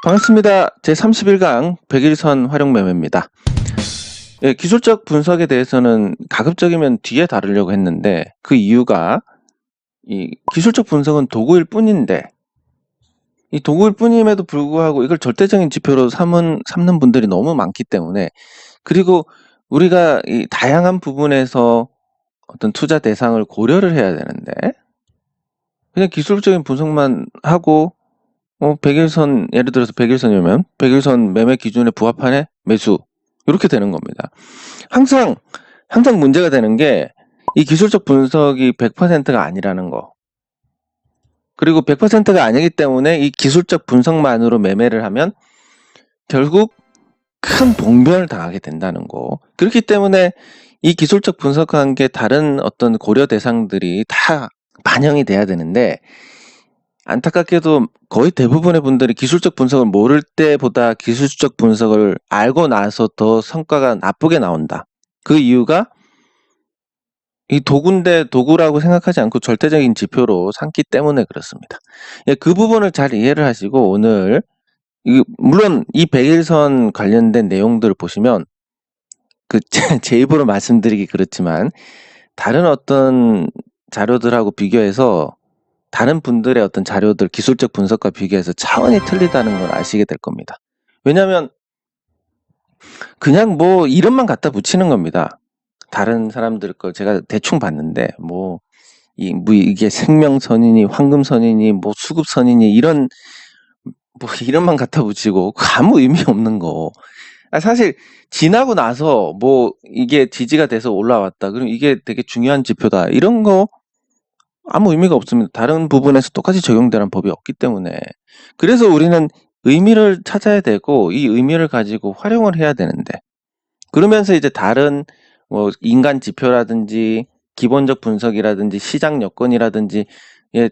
반갑습니다. 제31강 백일선 활용 매매입니다. 예, 기술적 분석에 대해서는 가급적이면 뒤에 다루려고 했는데 그 이유가 이 기술적 분석은 도구일 뿐인데 이 도구일 뿐임에도 불구하고 이걸 절대적인 지표로 삼는 분들이 너무 많기 때문에, 그리고 우리가 이 다양한 부분에서 어떤 투자 대상을 고려를 해야 되는데 그냥 기술적인 분석만 하고 백일선, 예를 들어서 백일선이면 백일선 매매 기준에 부합하네? 매수. 이렇게 되는 겁니다. 항상 문제가 되는 게 이 기술적 분석이 100%가 아니라는 거. 그리고 100%가 아니기 때문에 이 기술적 분석만으로 매매를 하면 결국 큰 봉변을 당하게 된다는 거. 그렇기 때문에 이 기술적 분석과 함께 다른 어떤 고려 대상들이 다 반영이 돼야 되는데, 안타깝게도 거의 대부분의 분들이 기술적 분석을 모를 때보다 기술적 분석을 알고 나서 더 성과가 나쁘게 나온다. 그 이유가 이 도구인데 도구라고 생각하지 않고 절대적인 지표로 삼기 때문에 그렇습니다. 예, 그 부분을 잘 이해를 하시고 오늘 물론 이 백일선 관련된 내용들을 보시면 제 입으로 말씀드리기 그렇지만 다른 어떤 자료들하고 비교해서 다른 분들의 어떤 자료들 기술적 분석과 비교해서 차원이 틀리다는 걸 아시게 될 겁니다. 왜냐하면 그냥 뭐 이름만 갖다 붙이는 겁니다. 다른 사람들 거 제가 대충 봤는데 이게 생명선이니 황금선이니 뭐 수급선이니 이런 뭐 이름만 갖다 붙이고 아무 의미 없는 거. 사실 지나고 나서 뭐 이게 지지가 돼서 올라왔다, 그럼 이게 되게 중요한 지표다, 이런 거 아무 의미가 없습니다. 다른 부분에서 똑같이 적용되는 법이 없기 때문에. 그래서 우리는 의미를 찾아야 되고 이 의미를 가지고 활용을 해야 되는데, 그러면서 이제 다른 뭐 인간 지표라든지 기본적 분석이라든지 시장 여건이라든지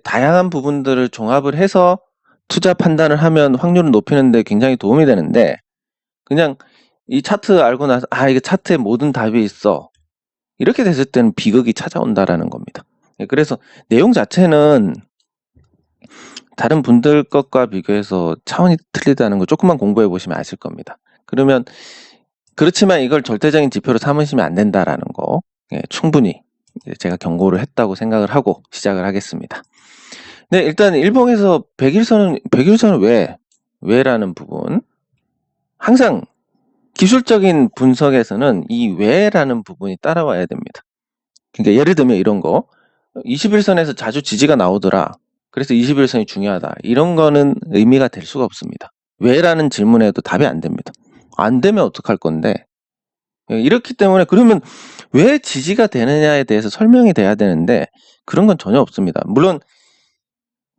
다양한 부분들을 종합을 해서 투자 판단을 하면 확률을 높이는 데 굉장히 도움이 되는데, 그냥 이 차트 알고 나서 이게 차트에 모든 답이 있어, 이렇게 됐을 때는 비극이 찾아온다라는 겁니다. 그래서 내용 자체는 다른 분들 것과 비교해서 차원이 틀리다는 거 조금만 공부해 보시면 아실 겁니다. 그렇지만 이걸 절대적인 지표로 삼으시면 안 된다라는 거, 충분히 제가 경고를 했다고 생각을 하고 시작을 하겠습니다. 네, 일단 일봉에서 백일선은 왜라는 부분, 항상 기술적인 분석에서는 이 왜라는 부분이 따라와야 됩니다. 그러니까 예를 들면 이런 거, 21선에서 자주 지지가 나오더라, 그래서 21선이 중요하다, 이런 거는 의미가 될 수가 없습니다. 왜라는 질문에도 답이 안 됩니다. 안 되면 어떡할 건데. 이렇기 때문에 그러면 왜 지지가 되느냐에 대해서 설명이 돼야 되는데 그런 건 전혀 없습니다. 물론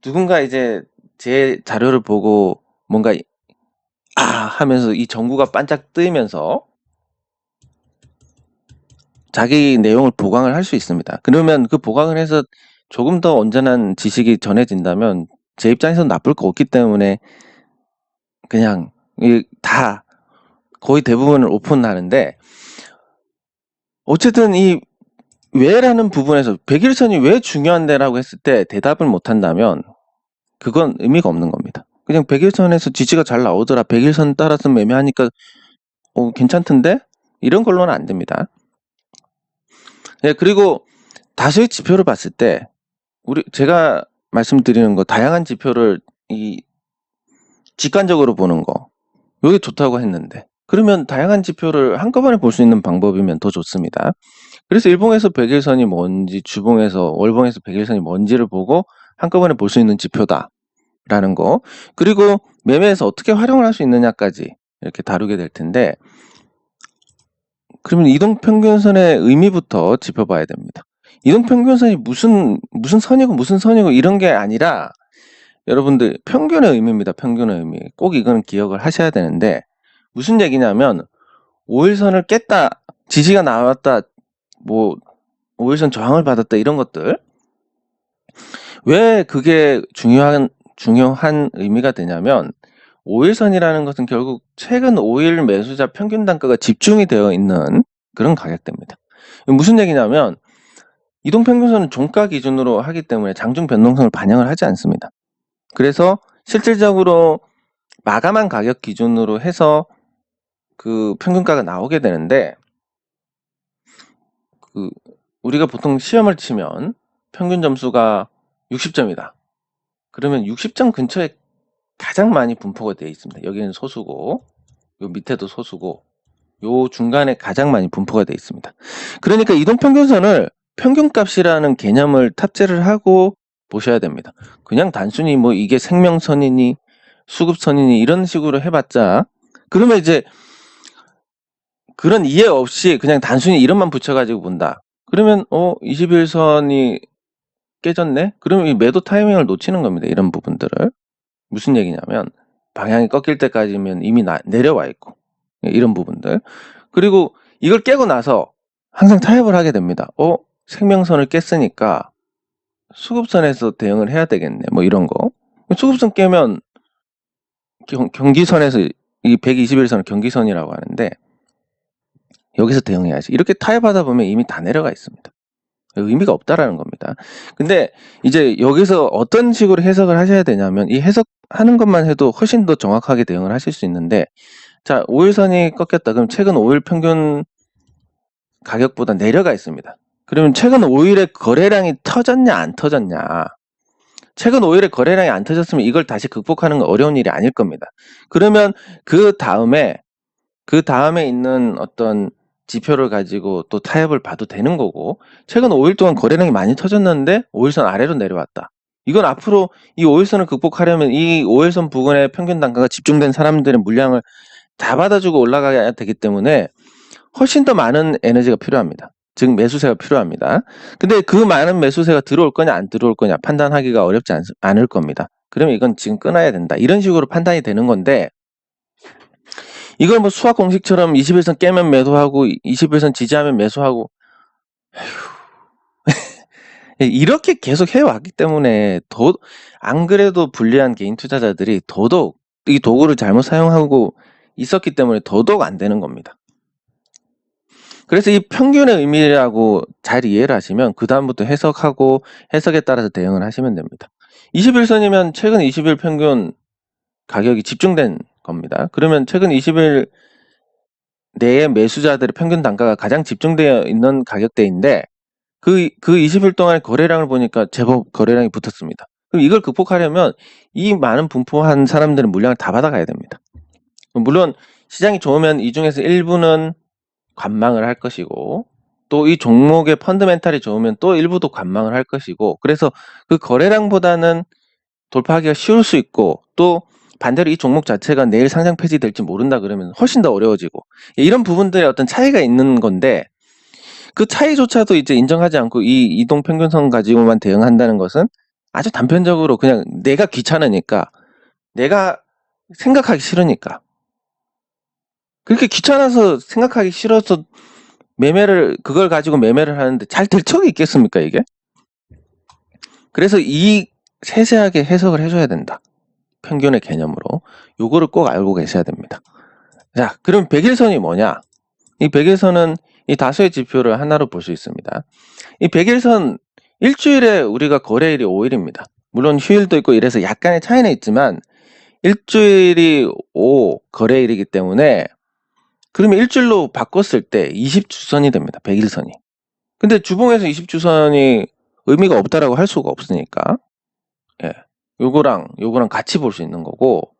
누군가 이제 제 자료를 보고 뭔가 하면서 이 전구가 반짝 뜨이면서 자기 내용을 보강을 할 수 있습니다. 그러면 그 보강을 해서 조금 더 온전한 지식이 전해진다면 제 입장에서는 나쁠 거 없기 때문에 그냥 다 거의 대부분을 오픈하는데, 어쨌든 이 왜라는 부분에서 백일선이 왜 중요한데라고 했을 때 대답을 못한다면 그건 의미가 없는 겁니다. 그냥 백일선에서 지지가 잘 나오더라, 백일선 따라서 매매하니까 괜찮던데, 이런 걸로는 안 됩니다. 그리고 다수의 지표를 봤을 때 제가 말씀드리는 거, 다양한 지표를 직관적으로 보는 거, 이게 좋다고 했는데, 그러면 다양한 지표를 한꺼번에 볼 수 있는 방법이면 더 좋습니다. 그래서 일봉에서 백일선이 뭔지, 주봉에서 월봉에서 백일선이 뭔지를 보고 한꺼번에 볼 수 있는 지표다라는 거, 그리고 매매에서 어떻게 활용을 할 수 있느냐까지 이렇게 다루게 될 텐데, 그러면 이동평균선의 의미부터 짚어봐야 됩니다. 이동평균선이 무슨 선이고 이런 게 아니라 여러분들 평균의 의미입니다. 평균의 의미. 꼭 이건 기억을 하셔야 되는데, 무슨 얘기냐면 5일선을 깼다, 지지가 나왔다, 뭐 5일선 저항을 받았다, 이런 것들, 왜 그게 중요한 의미가 되냐면 5일선이라는 것은 결국 최근 5일 매수자 평균 단가가 집중이 되어 있는 그런 가격대입니다. 무슨 얘기냐면 이동평균선은 종가 기준으로 하기 때문에 장중 변동성을 반영을 하지 않습니다. 그래서 실질적으로 마감한 가격 기준으로 해서 그 평균가가 나오게 되는데, 우리가 보통 시험을 치면 평균 점수가 60점이다. 그러면 60점 근처에 가장 많이 분포가 되어 있습니다. 여기는 소수고, 요 밑에도 소수고, 요 중간에 가장 많이 분포가 되어 있습니다. 그러니까 이동평균선을 평균값이라는 개념을 탑재를 하고 보셔야 됩니다. 그냥 단순히 뭐 이게 생명선이니 수급선이니 이런 식으로 해봤자, 그러면 이제 그런 이해 없이 그냥 단순히 이름만 붙여가지고 본다. 그러면 21선이 깨졌네? 그러면 이 매도 타이밍을 놓치는 겁니다. 이런 부분들을. 무슨 얘기냐면 방향이 꺾일 때까지면 이미 내려와 있고, 이런 부분들. 그리고 이걸 깨고 나서 항상 타협을 하게 됩니다. 생명선을 깼으니까 수급선에서 대응을 해야 되겠네. 뭐 이런 거. 수급선 깨면 경기선에서, 이 121선을 경기선이라고 하는데 여기서 대응해야지. 이렇게 타협하다 보면 이미 다 내려가 있습니다. 의미가 없다라는 겁니다. 근데 이제 여기서 어떤 식으로 해석을 하셔야 되냐면, 이 해석하는 것만 해도 훨씬 더 정확하게 대응을 하실 수 있는데, 자, 5일선이 꺾였다. 그럼 최근 5일 평균 가격보다 내려가 있습니다. 그러면 최근 5일의 거래량이 터졌냐 안 터졌냐. 최근 5일의 거래량이 안 터졌으면 이걸 다시 극복하는 건 어려운 일이 아닐 겁니다. 그러면 그 다음에 있는 어떤 지표를 가지고 또 타협을 봐도 되는 거고, 최근 5일 동안 거래량이 많이 터졌는데 5일선 아래로 내려왔다. 이건 앞으로 이 5일선을 극복하려면 이 5일선 부근에 평균 단가가 집중된 사람들의 물량을 다 받아주고 올라가야 되기 때문에 훨씬 더 많은 에너지가 필요합니다. 즉 매수세가 필요합니다. 근데 그 많은 매수세가 들어올 거냐 안 들어올 거냐 판단하기가 어렵지 않을 겁니다. 그러면 이건 지금 끊어야 된다. 이런 식으로 판단이 되는 건데, 이걸 뭐 수학 공식처럼 21선 깨면 매도하고 21선 지지하면 매수하고 이렇게 계속 해왔기 때문에 안 그래도 불리한 개인 투자자들이 더더욱 이 도구를 잘못 사용하고 있었기 때문에 더더욱 안 되는 겁니다. 그래서 이 평균의 의미라고 잘 이해를 하시면 그 다음부터 해석하고 해석에 따라서 대응을 하시면 됩니다. 21선이면 최근 20일 평균 가격이 집중된 겁니다. 그러면 최근 20일 내에 매수자들의 평균 단가가 가장 집중되어 있는 가격대인데, 그 20일 동안의 거래량을 보니까 제법 거래량이 붙었습니다. 그럼 이걸 극복하려면 이 많은 분포한 사람들은 물량을 다 받아가야 됩니다. 물론 시장이 좋으면 이 중에서 일부는 관망을 할 것이고, 또 이 종목의 펀드멘탈이 좋으면 또 일부도 관망을 할 것이고, 그래서 그 거래량보다는 돌파하기가 쉬울 수 있고, 또 반대로 이 종목 자체가 내일 상장 폐지될지 모른다 그러면 훨씬 더 어려워지고, 이런 부분들의 어떤 차이가 있는 건데, 그 차이조차도 이제 인정하지 않고 이 이동평균선 가지고만 대응한다는 것은 아주 단편적으로 그냥 내가 귀찮으니까, 내가 생각하기 싫으니까, 그렇게 귀찮아서 생각하기 싫어서 그걸 가지고 매매를 하는데 잘 될 척이 있겠습니까, 이게? 그래서 이 세세하게 해석을 해줘야 된다. 평균의 개념으로. 요거를 꼭 알고 계셔야 됩니다. 자, 그럼 100일선이 뭐냐? 이 100일선은 이 다수의 지표를 하나로 볼 수 있습니다. 이 100일선, 일주일에 우리가 거래일이 5일입니다. 물론 휴일도 있고 이래서 약간의 차이는 있지만 일주일이 거래일이기 때문에, 그러면 일주일로 바꿨을 때 20주선이 됩니다. 100일선이. 근데 주봉에서 20주선이 의미가 없다라고 할 수가 없으니까, 예, 요거랑 같이 볼 수 있는 거고,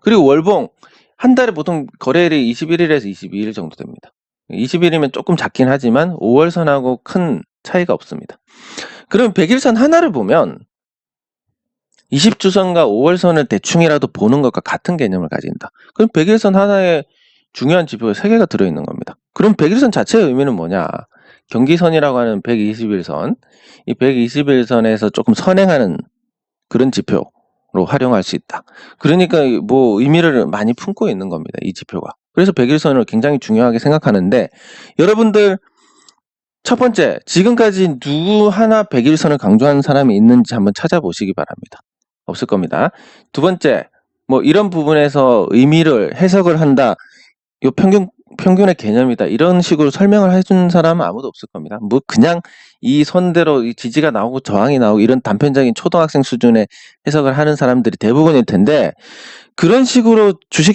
그리고 월봉 한 달에 보통 거래일이 21일에서 22일 정도 됩니다. 20일이면 조금 작긴 하지만 5월선하고 큰 차이가 없습니다. 그럼 100일선 하나를 보면 20주선과 5월선을 대충이라도 보는 것과 같은 개념을 가진다. 그럼 100일선 하나에 중요한 지표가 3개가 들어있는 겁니다. 그럼 100일선 자체의 의미는 뭐냐? 경기선이라고 하는 121선, 이 121선에서 조금 선행하는 그런 지표로 활용할 수 있다. 그러니까 뭐 의미를 많이 품고 있는 겁니다, 이 지표가. 그래서 100일선을 굉장히 중요하게 생각하는데, 여러분들 첫 번째, 지금까지 누구 하나 100일선을 강조하는 사람이 있는지 한번 찾아보시기 바랍니다. 없을 겁니다. 두 번째, 뭐 이런 부분에서 의미를 해석을 한다, 요 평균 평균의 개념이다. 이런 식으로 설명을 해준 사람은 아무도 없을 겁니다. 뭐 그냥 이 선대로 이 지지가 나오고 저항이 나오고 이런 단편적인 초등학생 수준의 해석을 하는 사람들이 대부분일 텐데, 그런 식으로 주식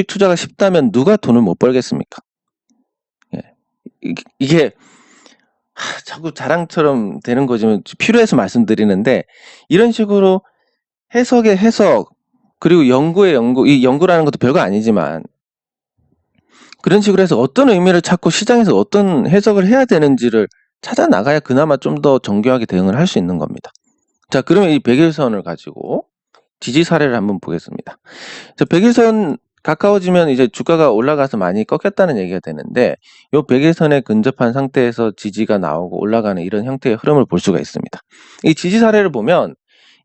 투자가 쉽다면 누가 돈을 못 벌겠습니까? 예. 이게 자꾸 자랑처럼 되는 거지만 필요해서 말씀드리는데, 이런 식으로 해석의 해석, 그리고 연구의 연구, 이 연구라는 것도 별거 아니지만 그런 식으로 해서 어떤 의미를 찾고 시장에서 어떤 해석을 해야 되는지를 찾아 나가야 그나마 좀 더 정교하게 대응을 할 수 있는 겁니다. 자, 그러면 이 100일선을 가지고 지지 사례를 한번 보겠습니다. 자, 100일선 가까워지면 이제 주가가 올라가서 많이 꺾였다는 얘기가 되는데, 이 100일선에 근접한 상태에서 지지가 나오고 올라가는 이런 형태의 흐름을 볼 수가 있습니다. 이 지지 사례를 보면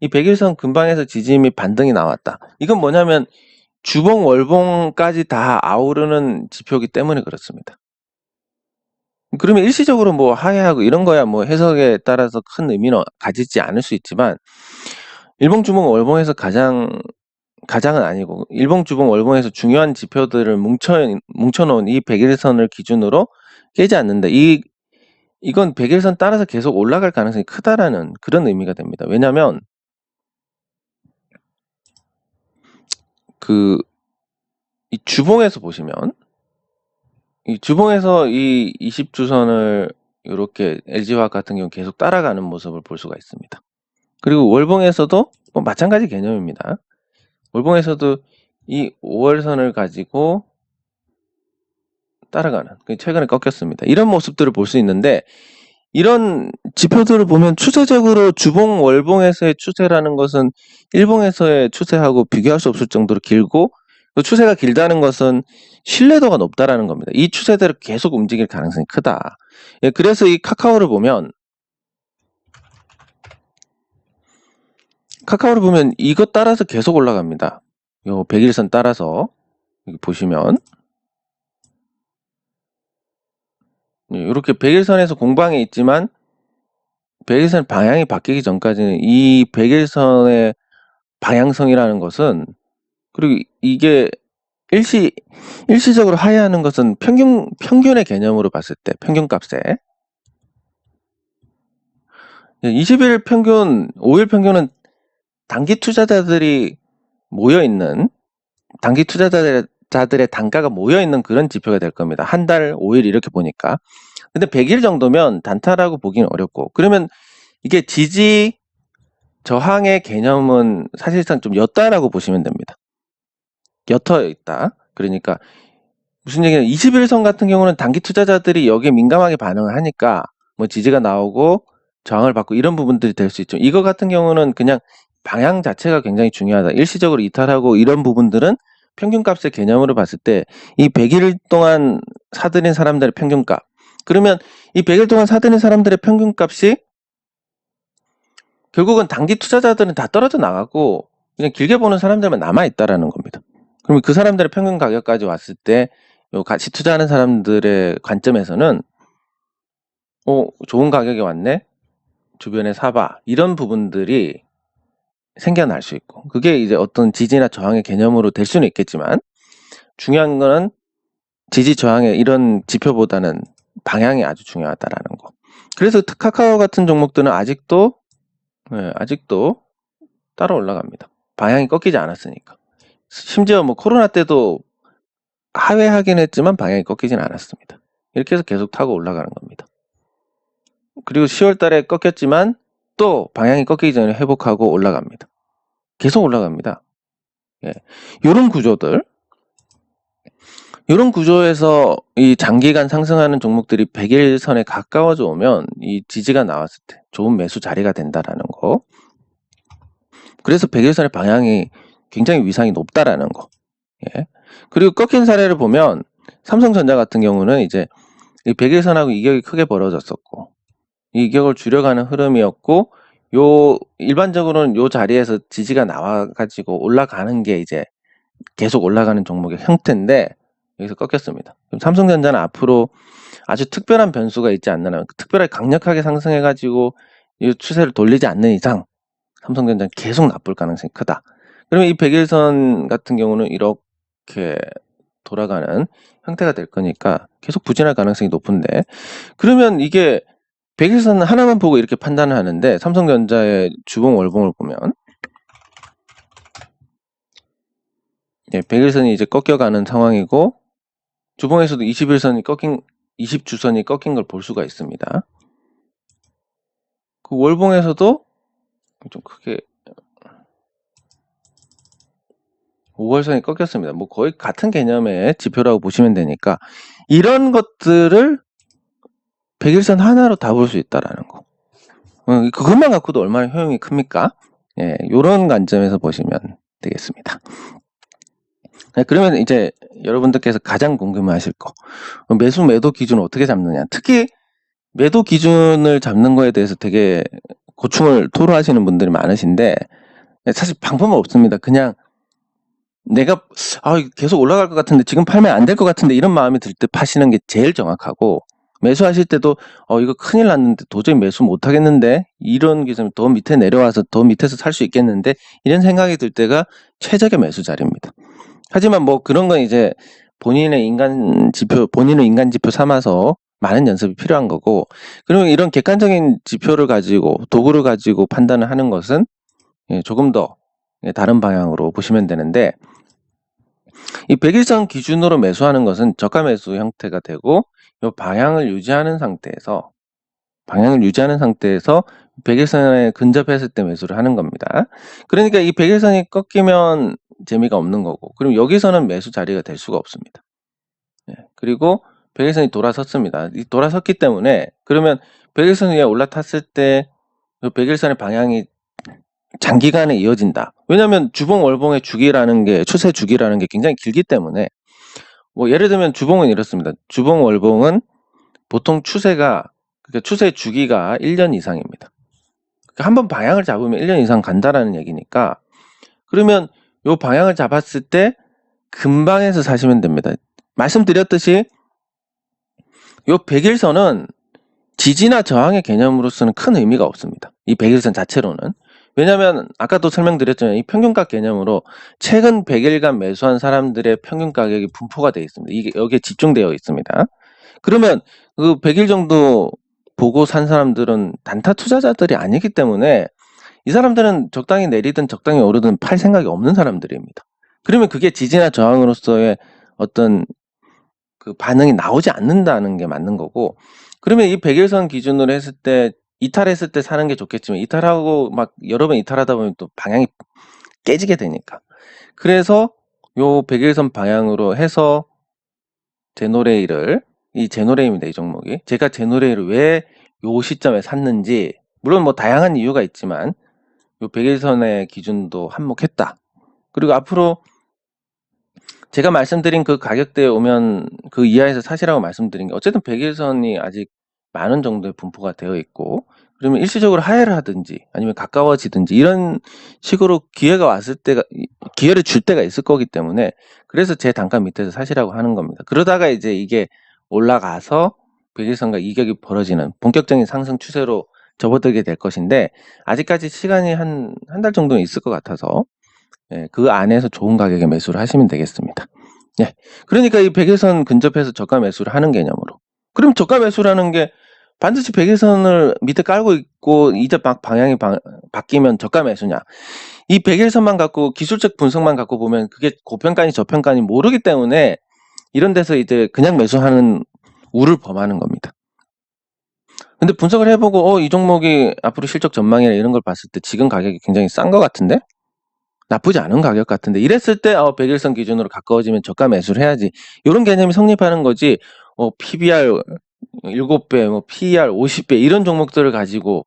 이 100일선 근방에서 지지 및 반등이 나왔다. 이건 뭐냐면 주봉, 월봉까지 다 아우르는 지표이기 때문에 그렇습니다. 그러면 일시적으로 뭐 하회하고 이런 거야 뭐 해석에 따라서 큰 의미는 가지지 않을 수 있지만, 일봉, 주봉, 월봉에서 가장은 아니고 일봉, 주봉, 월봉에서 중요한 지표들을 뭉쳐놓은 이 100일선을 기준으로 깨지 않는다. 이건 100일선 따라서 계속 올라갈 가능성이 크다라는 그런 의미가 됩니다. 왜냐하면 이 주봉에서 보시면, 이 주봉에서 이 20주선을 이렇게 LG화학 같은 경우 계속 따라가는 모습을 볼 수가 있습니다. 그리고 월봉에서도 뭐 마찬가지 개념입니다. 월봉에서도 이 5월선을 가지고 따라가는, 최근에 꺾였습니다. 이런 모습들을 볼 수 있는데, 이런 지표들을 보면 추세적으로 주봉, 월봉에서의 추세라는 것은 일봉에서의 추세하고 비교할 수 없을 정도로 길고, 그 추세가 길다는 것은 신뢰도가 높다라는 겁니다. 이 추세대로 계속 움직일 가능성이 크다. 예, 그래서 이 카카오를 보면 이것 따라서 계속 올라갑니다. 요 100일선 따라서 여기 보시면 이렇게 100일선에서 공방에 있지만 100일선 방향이 바뀌기 전까지는 이 100일선의 방향성이라는 것은, 그리고 이게 일시적으로 하회하는 것은 평균의 개념으로 봤을 때 평균값에 20일 평균, 5일 평균은 단기 투자자들이 모여있는, 단기 투자자들의 단가가 모여있는 그런 지표가 될 겁니다. 한 달, 5일 이렇게 보니까. 근데 100일 정도면 단타라고 보기는 어렵고, 그러면 이게 지지, 저항의 개념은 사실상 좀 옅다라고 보시면 됩니다. 옅어 있다. 그러니까 무슨 얘기냐면 21선 같은 경우는 단기 투자자들이 여기에 민감하게 반응을 하니까 뭐 지지가 나오고 저항을 받고 이런 부분들이 될 수 있죠. 이거 같은 경우는 그냥 방향 자체가 굉장히 중요하다. 일시적으로 이탈하고 이런 부분들은 평균값의 개념으로 봤을 때 이 100일 동안 사들인 사람들의 평균값, 그러면 이 100일 동안 사들인 사람들의 평균값이 결국은 단기 투자자들은 다 떨어져 나가고 그냥 길게 보는 사람들만 남아있다라는 겁니다. 그러면 그 사람들의 평균 가격까지 왔을 때 같이 투자하는 사람들의 관점에서는 좋은 가격이 왔네, 주변에 사봐, 이런 부분들이 생겨날 수 있고, 그게 이제 어떤 지지나 저항의 개념으로 될 수는 있겠지만 중요한 거는 지지 저항의 이런 지표보다는 방향이 아주 중요하다라는 거. 그래서 카카오 같은 종목들은 아직도 따라 올라갑니다. 방향이 꺾이지 않았으니까. 심지어 뭐 코로나 때도 하회하긴 했지만 방향이 꺾이진 않았습니다. 이렇게 해서 계속 타고 올라가는 겁니다. 그리고 10월 달에 꺾였지만 또 방향이 꺾이기 전에 회복하고 올라갑니다. 계속 올라갑니다. 예. 이런 구조에서 이 장기간 상승하는 종목들이 100일선에 가까워져 오면 이 지지가 나왔을 때 좋은 매수 자리가 된다라는 거. 그래서 100일선의 방향이 굉장히 위상이 높다라는 거. 예. 그리고 꺾인 사례를 보면 삼성전자 같은 경우는 이제 이 100일선하고 이격이 크게 벌어졌었고, 이 이격을 줄여가는 흐름이었고, 일반적으로는 요 자리에서 지지가 나와가지고 올라가는 게 이제 계속 올라가는 종목의 형태인데 여기서 꺾였습니다. 그럼 삼성전자는 앞으로 아주 특별한 변수가 있지 않나, 특별하게 강력하게 상승해가지고 이 추세를 돌리지 않는 이상 삼성전자는 계속 나쁠 가능성이 크다. 그러면 이 100일선 같은 경우는 이렇게 돌아가는 형태가 될 거니까 계속 부진할 가능성이 높은데, 그러면 이게 100일선 하나만 보고 이렇게 판단을 하는데, 삼성전자의 주봉 월봉을 보면 100일선이 이제 꺾여가는 상황이고, 주봉에서도 20주선이 꺾인 걸 볼 수가 있습니다. 그 월봉에서도 좀 크게 5월선이 꺾였습니다. 뭐 거의 같은 개념의 지표라고 보시면 되니까, 이런 것들을 100일선 하나로 다 볼 수 있다라는 거. 그것만 갖고도 얼마나 효용이 큽니까? 이런 관점에서 보시면 되겠습니다. 그러면 이제 여러분들께서 가장 궁금해하실 거, 매수 매도 기준을 어떻게 잡느냐. 특히 매도 기준을 잡는 거에 대해서 되게 고충을 토로하시는 분들이 많으신데, 사실 방법은 없습니다. 그냥 내가 계속 올라갈 것 같은데 지금 팔면 안 될 것 같은데 이런 마음이 들 때 파시는 게 제일 정확하고, 매수하실 때도 이거 큰일 났는데 도저히 매수 못 하겠는데, 이런 기준이 더 밑에 내려와서 더 밑에서 살 수 있겠는데, 이런 생각이 들 때가 최적의 매수 자리입니다. 하지만 뭐 그런 건 이제 본인의 인간 지표 삼아서 많은 연습이 필요한 거고, 그러면 이런 객관적인 지표를 가지고 도구를 가지고 판단을 하는 것은 조금 더 다른 방향으로 보시면 되는데, 이 100일선 기준으로 매수하는 것은 저가 매수 형태가 되고, 이 방향을 유지하는 상태에서 100일선에 근접했을 때 매수를 하는 겁니다. 그러니까 이 100일선이 꺾이면 재미가 없는 거고, 그럼 여기서는 매수 자리가 될 수가 없습니다. 그리고 100일선이 돌아섰습니다. 이 돌아섰기 때문에, 그러면 100일선 위에 올라탔을 때 100일선의 방향이 장기간에 이어진다. 왜냐하면 주봉 월봉의 주기라는 게, 추세 주기라는 게 굉장히 길기 때문에, 뭐 예를 들면 주봉은 이렇습니다. 주봉 월봉은 보통 추세가, 그러니까 추세 주기가 1년 이상입니다. 그러니까 한번 방향을 잡으면 1년 이상 간다라는 얘기니까, 그러면 요 방향을 잡았을 때 근방에서 사시면 됩니다. 말씀드렸듯이 요 100일선은 지지나 저항의 개념으로서는 큰 의미가 없습니다. 이 100일선 자체로는. 왜냐하면 아까도 설명드렸지만 이 평균가 개념으로 최근 100일간 매수한 사람들의 평균 가격이 분포가 되어 있습니다. 이게 여기에 집중되어 있습니다. 그러면 그 100일 정도 보고 산 사람들은 단타 투자자들이 아니기 때문에, 이 사람들은 적당히 내리든 적당히 오르든 팔 생각이 없는 사람들입니다. 그러면 그게 지지나 저항으로서의 어떤 그 반응이 나오지 않는다는 게 맞는 거고, 그러면 이 100일선 기준으로 했을 때 이탈했을 때 사는 게 좋겠지만, 이탈하고 막 여러 번 이탈하다 보면 또 방향이 깨지게 되니까, 그래서 요 100일선 방향으로 해서 제노레일을, 이 제노레일입니다. 이 종목이. 제가 제노레일을 왜 요 시점에 샀는지, 물론 뭐 다양한 이유가 있지만 요 100일선의 기준도 한몫했다. 그리고 앞으로 제가 말씀드린 그 가격대에 오면 그 이하에서 사시라고 말씀드린 게, 어쨌든 100일선이 아직 만원 정도의 분포가 되어 있고, 그러면 일시적으로 하회를 하든지 아니면 가까워지든지 이런 식으로 기회를 줄 때가 있을 거기 때문에, 그래서 제 단가 밑에서 사시라고 하는 겁니다. 그러다가 이제 이게 올라가서 100일선과 이격이 벌어지는 본격적인 상승 추세로 접어들게 될 것인데, 아직까지 시간이 한 달 정도는 있을 것 같아서 그 안에서 좋은 가격에 매수를 하시면 되겠습니다. 그러니까 이 100일선 근접해서 저가 매수를 하는 개념으로. 그럼 저가 매수라는 게 반드시 100일선을 밑에 깔고 있고 이제 막 방향이 바뀌면 저가 매수냐. 이 100일선만 갖고, 기술적 분석만 갖고 보면 그게 고평가니 저평가니 모르기 때문에, 이런 데서 이제 그냥 매수하는 우를 범하는 겁니다. 근데 분석을 해보고 이 종목이 앞으로 실적 전망이나 이런 걸 봤을 때 지금 가격이 굉장히 싼 것 같은데, 나쁘지 않은 가격 같은데, 이랬을 때 100일선 기준으로 가까워지면 저가 매수를 해야지, 이런 개념이 성립하는 거지. PBR 7배, PER 50배 이런 종목들을 가지고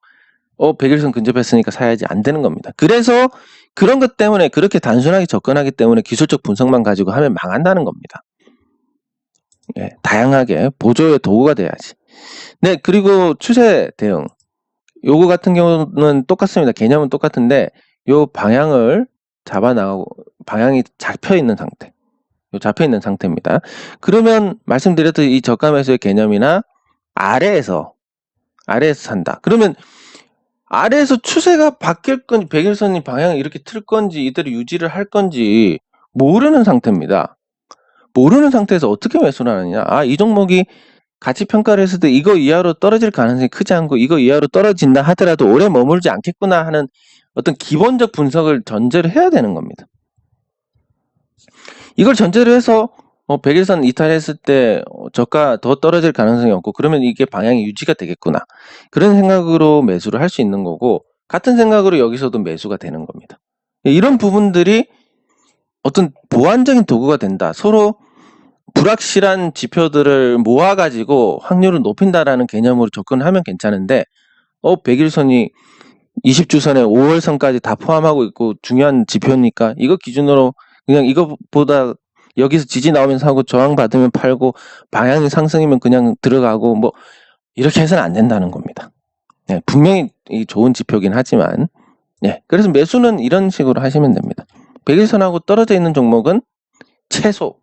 100일선 근접했으니까 사야지, 안 되는 겁니다. 그래서 그런 것 때문에, 그렇게 단순하게 접근하기 때문에 기술적 분석만 가지고 하면 망한다는 겁니다. 다양하게 보조의 도구가 돼야지. 네, 그리고 추세 대응, 요거 같은 경우는 똑같습니다. 개념은 똑같은데, 요 방향을 잡아나가고 방향이 잡혀있는 상태입니다. 그러면 말씀드렸듯이 이 저가 매수의 개념이나 아래에서 산다. 그러면 아래에서 추세가 바뀔 건지, 100일선이 방향을 이렇게 틀 건지 이대로 유지를 할 건지 모르는 상태입니다. 모르는 상태에서 어떻게 매수를 하느냐. 아, 이 종목이 가치 평가를 했을 때 이거 이하로 떨어질 가능성이 크지 않고 이거 이하로 떨어진다 하더라도 오래 머물지 않겠구나 하는 어떤 기본적 분석을 전제로 해야 되는 겁니다. 이걸 전제로 해서 100일선 이탈했을 때 저가 더 떨어질 가능성이 없고 그러면 이게 방향이 유지가 되겠구나. 그런 생각으로 매수를 할 수 있는 거고 같은 생각으로 여기서도 매수가 되는 겁니다. 이런 부분들이 어떤 보완적인 도구가 된다. 서로 불확실한 지표들을 모아가지고 확률을 높인다라는 개념으로 접근하면 괜찮은데 100일선이 20주선에 5월선까지 다 포함하고 있고 중요한 지표니까 이거 기준으로 그냥 이거보다 여기서 지지 나오면 사고 저항 받으면 팔고 방향이 상승이면 그냥 들어가고 뭐 이렇게 해서는 안 된다는 겁니다. 네, 분명히 좋은 지표긴 하지만 그래서 매수는 이런 식으로 하시면 됩니다. 100일선하고 떨어져 있는 종목은 최소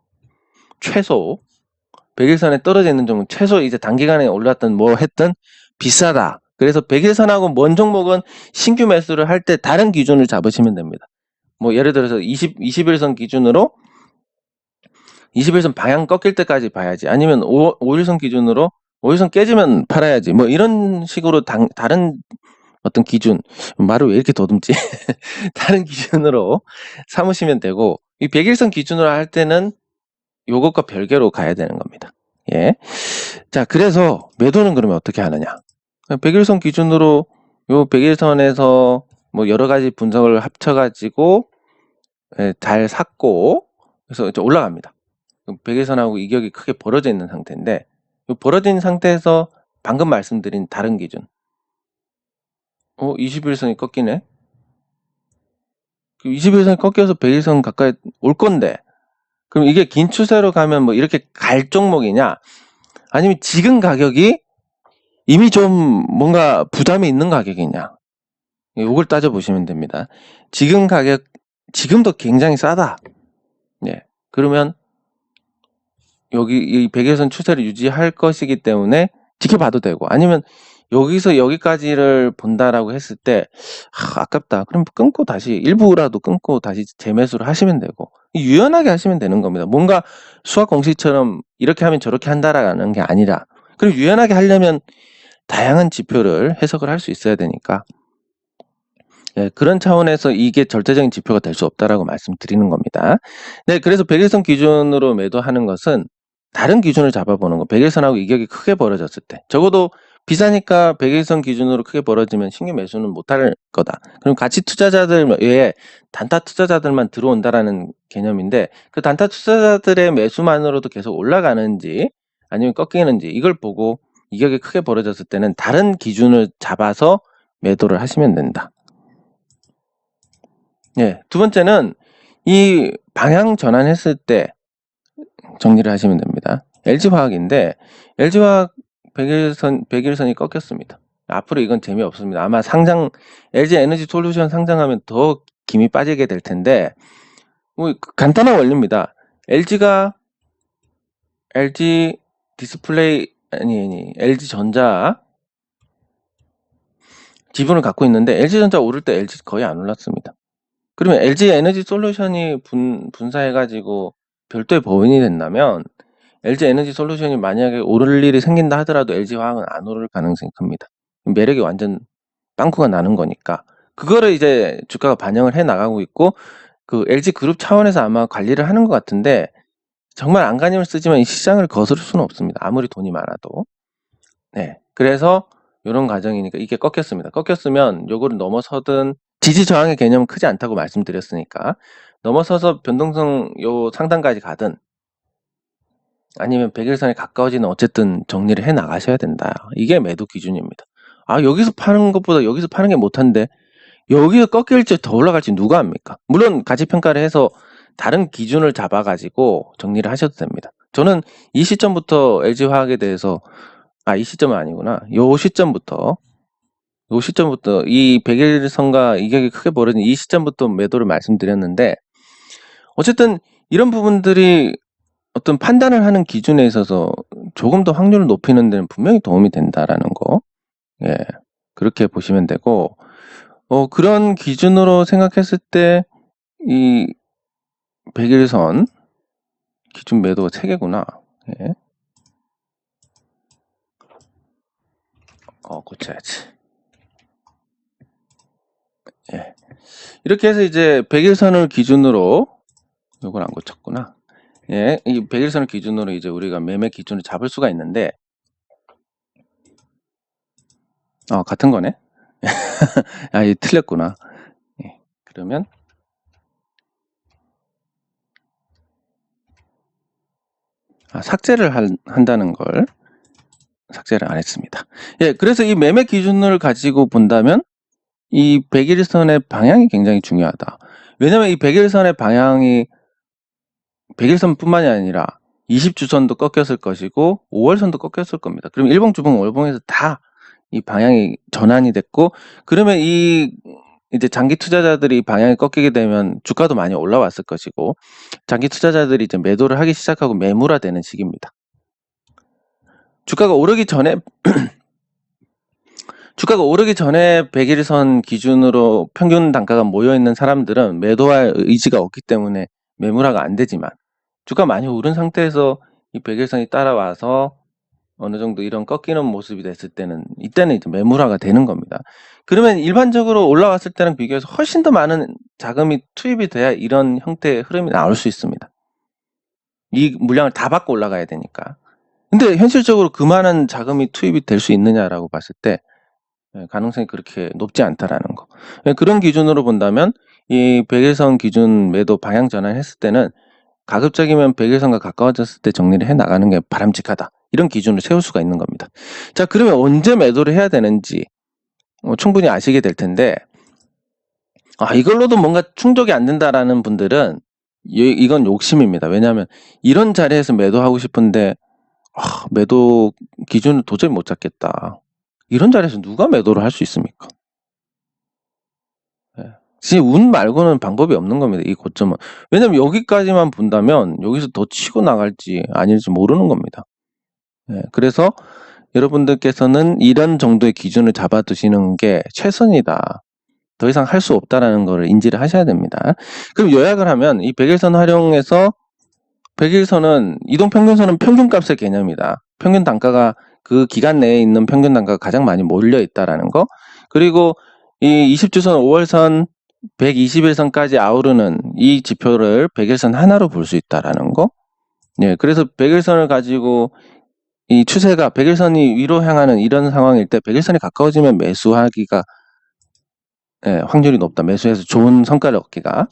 100일선에 떨어져 있는 종목은 최소 이제 단기간에 올랐든 뭐 했든 비싸다. 그래서 100일선하고 먼 종목은 신규 매수를 할 때 다른 기준을 잡으시면 됩니다. 뭐 예를 들어서 20일선 기준으로 20일선 방향 꺾일 때까지 봐야지. 아니면 5일선 기준으로 5일선 깨지면 팔아야지. 뭐 이런 식으로 다른 어떤 기준, 말을 왜 이렇게 더듬지? 다른 기준으로 삼으시면 되고 이 100일선 기준으로 할 때는 요것과 별개로 가야 되는 겁니다. 예. 자, 그래서 매도는 그러면 어떻게 하느냐? 100일선 기준으로 요 100일선에서 뭐 여러 가지 분석을 합쳐가지고 잘 샀고 그래서 이제 올라갑니다. 100일선하고 이격이 크게 벌어져 있는 상태인데 벌어진 상태에서 방금 말씀드린 다른 기준 21선이 꺾이네. 21선이 꺾여서 100일선 가까이 올 건데 그럼 이게 긴 추세로 가면 뭐 이렇게 갈 종목이냐 아니면 지금 가격이 이미 좀 뭔가 부담이 있는 가격이냐 이걸 따져보시면 됩니다. 지금 가격 지금도 굉장히 싸다. 그러면 여기 이 100일선 추세를 유지할 것이기 때문에 지켜봐도 되고 아니면 여기서 여기까지를 본다라고 했을 때 아깝다. 그럼 끊고 다시 일부라도 끊고 다시 재매수를 하시면 되고 유연하게 하시면 되는 겁니다. 뭔가 수학 공식처럼 이렇게 하면 저렇게 한다라는 게 아니라 그리고 유연하게 하려면 다양한 지표를 해석을 할 수 있어야 되니까 그런 차원에서 이게 절대적인 지표가 될 수 없다라고 말씀드리는 겁니다. 그래서 100일선 기준으로 매도하는 것은 다른 기준을 잡아보는 거. 100일선하고 이격이 크게 벌어졌을 때 적어도 비싸니까 100일선 기준으로 크게 벌어지면 신규 매수는 못할 거다. 그럼 가치 투자자들 외에 단타 투자자들만 들어온다라는 개념인데 그 단타 투자자들의 매수만으로도 계속 올라가는지 아니면 꺾이는지 이걸 보고 이격이 크게 벌어졌을 때는 다른 기준을 잡아서 매도를 하시면 된다. 두 번째는 이 방향 전환했을 때 정리를 하시면 됩니다. LG화학인데 LG화학 100일선이 꺾였습니다. 앞으로 이건 재미없습니다. 아마 LG에너지솔루션 상장하면 더 김이 빠지게 될 텐데 뭐 간단한 원리입니다. LG 디스플레이 LG전자 지분을 갖고 있는데 LG전자 오를 때 LG 거의 안 올랐습니다. 그러면 LG에너지솔루션이 분사해가지고 별도의 법인이 된다면 LG에너지솔루션이 만약에 오를 일이 생긴다 하더라도 LG화학은 안 오를 가능성이 큽니다. 매력이 완전 빵꾸가 나는 거니까 그거를 이제 주가가 반영을 해 나가고 있고 그 LG그룹 차원에서 아마 관리를 하는 것 같은데 정말 안간힘을 쓰지만 이 시장을 거스를 수는 없습니다. 아무리 돈이 많아도. 그래서 이런 과정이니까 이게 꺾였습니다. 꺾였으면 요거를 넘어서든 지지 저항의 개념은 크지 않다고 말씀드렸으니까 넘어서서 변동성 요 상단까지 가든 아니면 100일선에 가까워지는 어쨌든 정리를 해 나가셔야 된다. 이게 매도 기준입니다. 여기서 파는 것보다 여기서 파는 게 못한데 여기서 꺾일지 더 올라갈지 누가 압니까? 물론 가치평가를 해서 다른 기준을 잡아가지고 정리를 하셔도 됩니다. 저는 이 시점부터 LG화학에 대해서 이 시점은 아니구나. 요 시점부터 이 100일선과 이격이 크게 벌어진 이 시점부터 매도를 말씀드렸는데 어쨌든 이런 부분들이 어떤 판단을 하는 기준에 있어서 조금 더 확률을 높이는 데는 분명히 도움이 된다라는 거. 그렇게 보시면 되고 그런 기준으로 생각했을 때 이 100일선 기준 매도가 3개구나. 예. 고쳐야지. 예. 이렇게 해서 이제 100일선을 기준으로, 이걸 안 고쳤구나. 예, 이 100일선을 기준으로 이제 우리가 매매 기준을 잡을 수가 있는데, 같은 거네. 이 틀렸구나. 예, 그러면 삭제를 한다는 걸 삭제를 안 했습니다. 예, 그래서 이 매매 기준을 가지고 본다면 이 100일선의 방향이 굉장히 중요하다. 왜냐면 이 100일선의 방향이 100일선뿐만이 아니라 20주선도 꺾였을 것이고 5월선도 꺾였을 겁니다. 그럼 일봉, 주봉, 월봉에서 다 이 방향이 전환이 됐고, 그러면 이 이제 장기 투자자들이 방향이 꺾이게 되면 주가도 많이 올라왔을 것이고, 장기 투자자들이 이제 매도를 하기 시작하고 매물화되는 시기입니다. 주가가 오르기 전에 100일선 기준으로 평균 단가가 모여있는 사람들은 매도할 의지가 없기 때문에 매물화가 안 되지만, 주가 많이 오른 상태에서 이 100일선이 따라와서 어느 정도 이런 꺾이는 모습이 됐을 때는, 이때는 이제 매물화가 되는 겁니다. 그러면 일반적으로 올라왔을 때랑 비교해서 훨씬 더 많은 자금이 투입이 돼야 이런 형태의 흐름이 나올 수 있습니다. 이 물량을 다 받고 올라가야 되니까. 근데 현실적으로 그 많은 자금이 투입이 될 수 있느냐라고 봤을 때 가능성이 그렇게 높지 않다라는 거. 그런 기준으로 본다면 이 100일선 기준 매도 방향 전환했을 때는 가급적이면 100일선과 가까워졌을 때 정리를 해 나가는 게 바람직하다. 이런 기준을 세울 수가 있는 겁니다. 자, 그러면 언제 매도를 해야 되는지 충분히 아시게 될 텐데, 이걸로도 뭔가 충족이 안 된다라는 분들은 이건 욕심입니다. 왜냐하면 이런 자리에서 매도하고 싶은데 매도 기준을 도저히 못 잡겠다. 이런 자리에서 누가 매도를 할 수 있습니까? 지금 운 말고는 방법이 없는 겁니다. 이 고점은. 왜냐면 여기까지만 본다면 여기서 더 치고 나갈지 아닐지 모르는 겁니다. 그래서 여러분들께서는 이런 정도의 기준을 잡아두시는 게 최선이다. 더 이상 할 수 없다라는 걸 인지를 하셔야 됩니다. 그럼 요약을 하면 이 100일선 활용해서 100일선은 이동평균선은 평균값의 개념이다. 평균 단가가 그 기간 내에 있는 평균 단가가 가장 많이 몰려 있다라는 거. 그리고 이 20주선, 5월선, 120일선까지 아우르는 이 지표를 100일선 하나로 볼 수 있다라는 거. 예, 그래서 100일선을 가지고 이 추세가 100일선이 위로 향하는 이런 상황일 때 100일선이 가까워지면 매수하기가 확률이 높다. 매수해서 좋은 성과를 얻기가.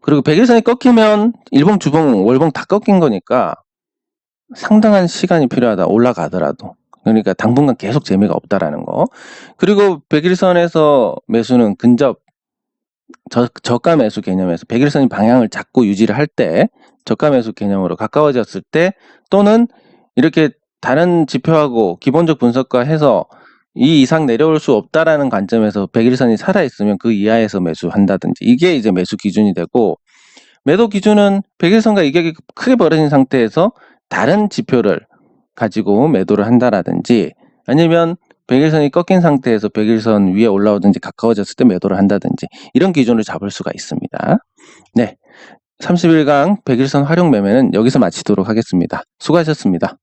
그리고 100일선이 꺾이면 일봉, 주봉, 월봉 다 꺾인 거니까 상당한 시간이 필요하다. 올라가더라도. 그러니까 당분간 계속 재미가 없다라는 거. 그리고 100일선에서 매수는 근접 저가 매수 개념에서 100일선이 방향을 잡고 유지를 할 때 저가 매수 개념으로 가까워졌을 때, 또는 이렇게 다른 지표하고 기본적 분석과 해서 이 이상 내려올 수 없다라는 관점에서 100일선이 살아있으면 그 이하에서 매수한다든지, 이게 이제 매수 기준이 되고, 매도 기준은 100일선과 이격이 크게 벌어진 상태에서 다른 지표를 가지고 매도를 한다라든지, 아니면 100일선이 꺾인 상태에서 100일선 위에 올라오든지 가까워졌을 때 매도를 한다든지, 이런 기준을 잡을 수가 있습니다. 네, 30일간 100일선 활용 매매는 여기서 마치도록 하겠습니다. 수고하셨습니다.